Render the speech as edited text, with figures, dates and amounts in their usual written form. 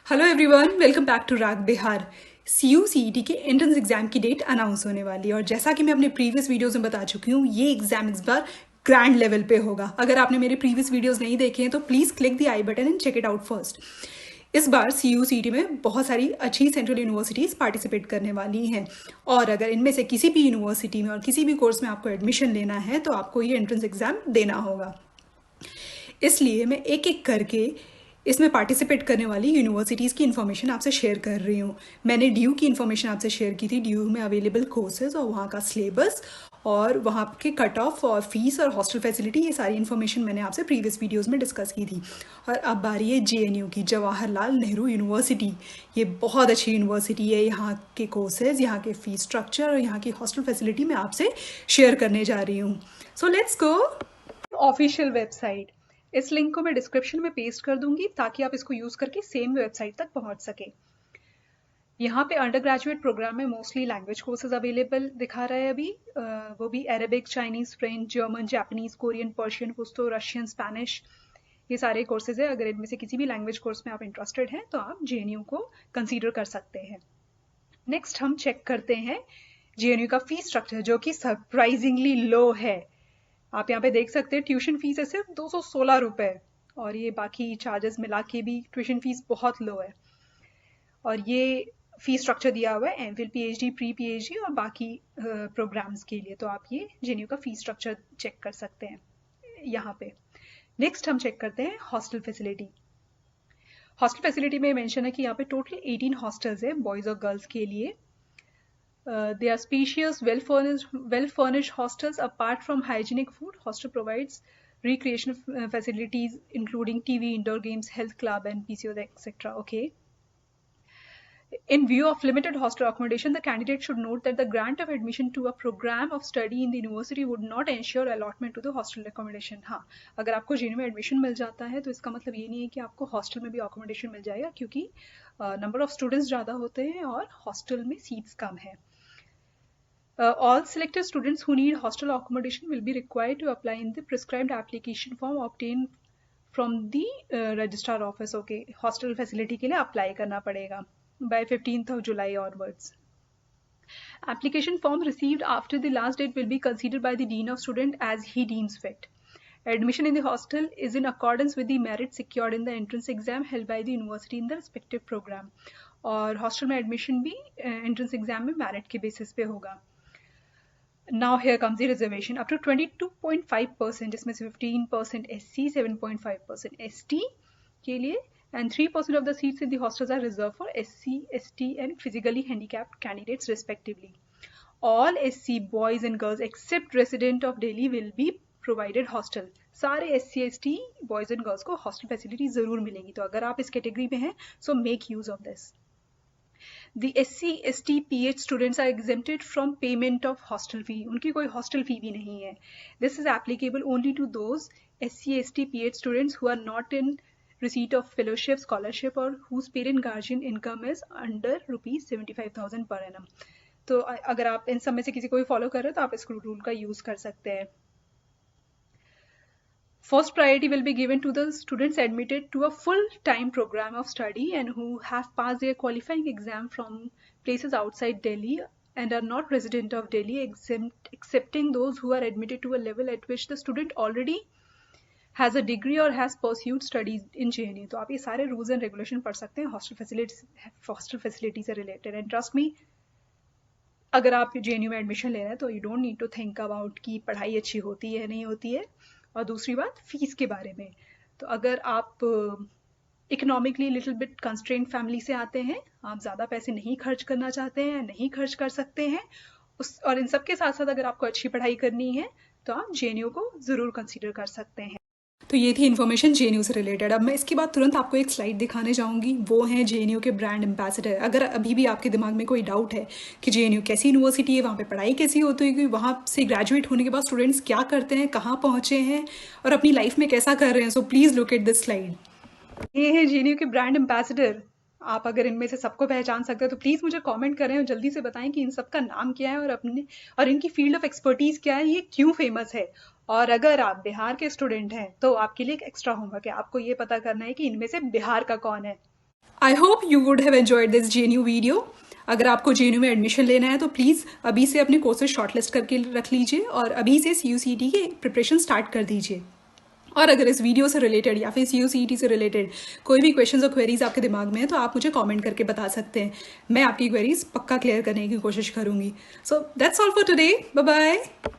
Hello everyone, welcome back to Raag Bihar. CUCET के entrance exam की date announce होने वाली है और जैसा कि मैं अपने प्रीवियस वीडियोस में बता चुकी हूँ, ये एग्जाम इस बार ग्रैंड लेवल पे होगा। अगर आपने मेरे प्रीवियस वीडियोस नहीं देखे हैं तो please click the i button and check it out first. इस बार CUCET में बहुत सारी अच्छी सेंट्रल यूनिवर्सिटीज़ पार्टिसिपेट करने वाली हैं और अगर इनमें से किसी भी यूनिवर्सिटी में और किसी भी कोर्स में आपको एडमिशन लेना है तो आपको ये एंट्रेंस एग्ज़ाम देना होगा। इसलिए मैं एक एक करके इसमें पार्टिसिपेट करने वाली यूनिवर्सिटीज़ की इन्फॉर्मेशन आपसे शेयर कर रही हूँ। मैंने ड्यू की इन्फॉर्मेशन आपसे शेयर की थी, ड्यू में अवेलेबल कोर्सेज और वहाँ का सिलेबस और वहाँ के कट ऑफ और फीस और हॉस्टल फैसिलिटी, ये सारी इन्फॉर्मेशन मैंने आपसे प्रीवियस वीडियोस में डिस्कस की थी। और अब बारी है JNU की, जवाहरलाल नेहरू यूनिवर्सिटी। ये बहुत अच्छी यूनिवर्सिटी है। यहाँ के कोर्सेज, यहाँ के फीस स्ट्रक्चर और यहाँ की हॉस्टल फैसिलिटी मैं आपसे शेयर करने जा रही हूँ। So let's go official website. इस लिंक को मैं डिस्क्रिप्शन में पेस्ट कर दूंगी ताकि आप इसको यूज करके सेम वेबसाइट तक पहुंच सके। यहाँ पे अंडर ग्रेजुएट प्रोग्राम में मोस्टली लैंग्वेज कोर्सेज अवेलेबल दिखा रहा है अभी, वो भी Arabic, Chinese, French, German, Japanese, Korean, Persian, Pashto, Russian, Spanish, ये सारे कोर्सेज है। अगर इनमें से किसी भी लैंग्वेज कोर्स में आप इंटरेस्टेड हैं तो आप JNU को कंसीडर कर सकते हैं। नेक्स्ट हम चेक करते हैं JNU का फीस स्ट्रक्चर, जो कि सरप्राइजिंगली लो है। आप यहाँ पे देख सकते हैं ट्यूशन फीस है सिर्फ 216 रुपए और ये बाकी चार्जेस मिला के भी ट्यूशन फीस बहुत लो है। और ये फीस स्ट्रक्चर दिया हुआ है MPhil, PhD, प्री PhD और बाकी प्रोग्राम्स के लिए। तो आप ये JNU का फीस स्ट्रक्चर चेक कर सकते हैं यहाँ पे। नेक्स्ट हम चेक करते हैं हॉस्टल फैसिलिटी। हॉस्टल फैसिलिटी में मेंशन है कि यहाँ पे टोटल 18 हॉस्टल्स है बॉयज और गर्ल्स के लिए। They are spacious, well-furnished hostels. Apart from hygienic food, hostel provides recreational facilities including TV, indoor games, health club, and PCOs, etc. Okay. In view of limited hostel accommodation, the candidate should note that the grant of admission to a program of study in the university would not ensure allotment to the hostel accommodation. हाँ, अगर आपको JNU में admission मिल जाता है तो इसका मतलब ये नहीं है कि आपको हॉस्टल में भी अकोमोडेशन मिल जाएगा, क्योंकि नंबर ऑफ स्टूडेंट्स ज़्यादा होते हैं और हॉस्टल में सीट्स कम है। All selected students who need hostel accommodation will be required to apply in the prescribed application form obtained from the registrar office. Okay, hostel facility के लिए apply करना पड़ेगा by 15th of July onwards. Application form received after the last date will be considered by the dean of student as he deems fit. Admission in the hostel is in accordance with the merit secured in the entrance exam held by the university in the respective program. और hostel में admission भी entrance exam में merit के basis पे होगा। Now here comes the reservation. Up to 22.5%, जिसमें से 15% SC, 7.5% ST के लिए and 3% of the seats in the hostels are reserved for SC, ST and physically handicapped candidates respectively. All SC boys and girls except resident of Delhi will be provided hostel. सारे SC, ST boys and girls को hostel facility जरूर मिलेंगी। तो अगर आप इस category में हैं so make use of this. The SC, ST, PH students are exempted from payment of hostel fee. उनकी कोई hostel fee भी नहीं है. This is applicable only to those SC, ST, PH students who are not in receipt of fellowship, scholarship or whose parent guardian income is under ₹75,000 per annum. तो अगर आप इन सब में से किसी को भी फॉलो कर रहे हो तो आप इस रूल का यूज कर सकते हैं। First priority will be given to the students admitted to a full-time program of study and who have passed their qualifying exam from places outside Delhi and are not resident of Delhi, excepting those who are admitted to a level at which the student already has a degree or has pursued studies in JNU. तो आप ये सारे rules and regulation पढ़ सकते हैं hostel facility से related. And trust me, अगर आप JNU में एडमिशन ले रहे हैं तो you don't need to think about कि पढ़ाई अच्छी होती है नहीं होती है। और दूसरी बात फीस के बारे में, तो अगर आप economically little bit constraint family से आते हैं, आप ज़्यादा पैसे नहीं खर्च करना चाहते हैं, नहीं खर्च कर सकते हैं और इन सब के साथ साथ अगर आपको अच्छी पढ़ाई करनी है तो आप JNU को ज़रूर कंसीडर कर सकते हैं। तो ये थी इन्फॉर्मेशन JNU से रिलेटेड। अब मैं इसके बाद तुरंत आपको एक स्लाइड दिखाने जाऊंगी, वो हैं JNU के ब्रांड एम्बेसडर। अगर अभी भी आपके दिमाग में कोई डाउट है कि JNU कैसी यूनिवर्सिटी है, वहाँ पे पढ़ाई कैसी होती है, वहाँ से ग्रेजुएट होने के बाद स्टूडेंट्स क्या करते हैं, कहाँ पहुँचे हैं और अपनी लाइफ में कैसा कर रहे हैं, so please look at this slide. ये है JNU के ब्रांड एम्बेसडर। आप अगर इनमें से सबको पहचान सकते हो तो प्लीज़ मुझे कमेंट करें और जल्दी से बताएं कि इन सब का नाम क्या है और इनकी फील्ड ऑफ एक्सपर्टीज़ क्या है, ये क्यों फेमस है। और अगर आप बिहार के स्टूडेंट हैं तो आपके लिए एक एक्स्ट्रा होमवर्क है, आपको ये पता करना है कि इनमें से बिहार का कौन है। I hope you would have enjoyed this JNU video. अगर आपको JNU में एडमिशन लेना है तो प्लीज़ अभी से अपने कोर्सेज शॉर्टलिस्ट करके रख लीजिए और अभी से CUCET की प्रिपरेशन स्टार्ट कर दीजिए। और अगर इस वीडियो से रिलेटेड या फिर CUCET से रिलेटेड कोई भी क्वेश्चंस और क्वेरीज आपके दिमाग में है तो आप मुझे कमेंट करके बता सकते हैं। मैं आपकी क्वेरीज पक्का क्लियर करने की कोशिश करूँगी। So that's all for today. Bye bye.